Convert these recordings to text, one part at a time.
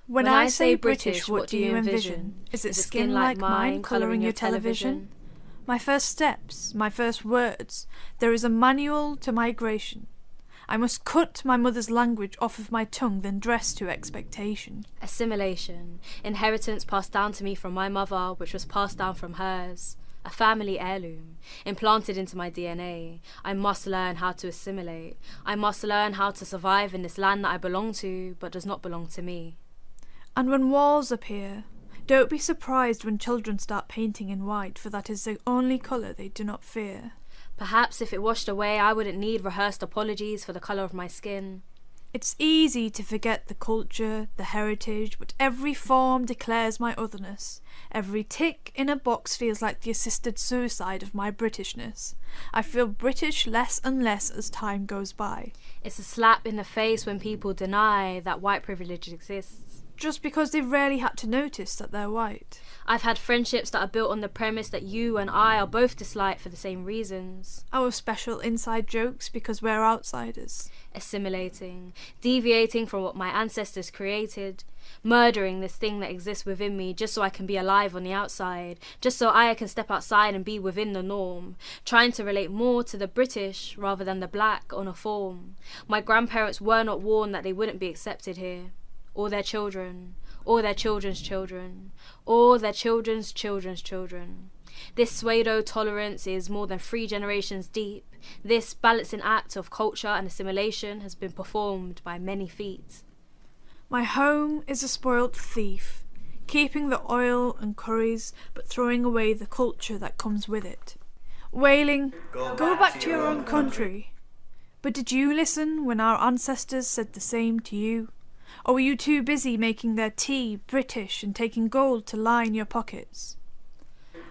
When I say British, what do you envision? Is it skin like mine colouring your television? My first steps, my first words, there is a manual to migration. I must cut my mother's language off of my tongue, then dress to expectation. Assimilation, inheritance passed down to me from my mother, which was passed down from hers. A family heirloom, implanted into my DNA. I must learn how to assimilate. I must learn how to survive in this land that I belong to, but does not belong to me. And when walls appear, don't be surprised when children start painting in white, for that is the only colour they do not fear. Perhaps if it washed away, I wouldn't need rehearsed apologies for the colour of my skin. It's easy to forget the culture, the heritage, but every form declares my otherness. Every tick in a box feels like the assisted suicide of my Britishness. I feel British less and less as time goes by. It's a slap in the face when people deny that white privilege exists. Just because they've rarely had to notice that they're white. I've had friendships that are built on the premise that you and I are both disliked for the same reasons. Our special inside jokes because we're outsiders. Assimilating, deviating from what my ancestors created, murdering this thing that exists within me just so I can be alive on the outside, just so I can step outside and be within the norm, trying to relate more to the British rather than the black on a form. My grandparents were not warned that they wouldn't be accepted here. Or their children, or their children's children, or their children's children's children. This pseudo-tolerance is more than 3 generations deep. This balancing act of culture and assimilation has been performed by many feet. My home is a spoilt thief, keeping the oil and curries, but throwing away the culture that comes with it. Wailing, go back to your own country. But did you listen when our ancestors said the same to you? Or were you too busy making their tea British and taking gold to line your pockets?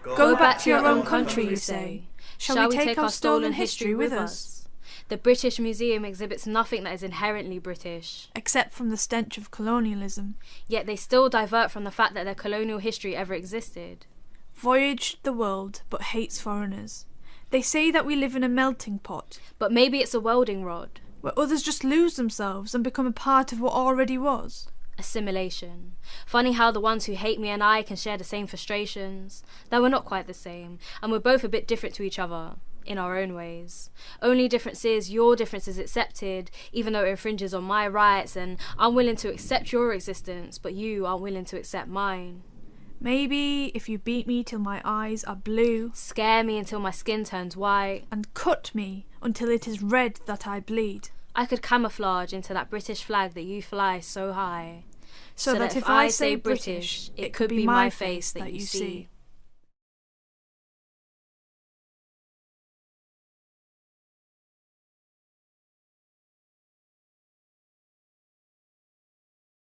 Go back to your own country, you say. Shall we take our stolen history with us? The British Museum exhibits nothing that is inherently British. Except from the stench of colonialism. Yet they still divert from the fact that their colonial history ever existed. Voyaged the world, but hates foreigners. They say that we live in a melting pot. But maybe it's a welding rod. Where others just lose themselves and become a part of what already was. Assimilation. Funny how the ones who hate me and I can share the same frustrations, though we're not quite the same, and we're both a bit different to each other, in our own ways. Only difference is your difference is accepted, even though it infringes on my rights, and I'm willing to accept your existence, but you aren't willing to accept mine. Maybe if you beat me till my eyes are blue, scare me until my skin turns white, and cut me until it is red that I bleed, I could camouflage into that British flag that you fly so high, so that if I say British, it could be my face that you see.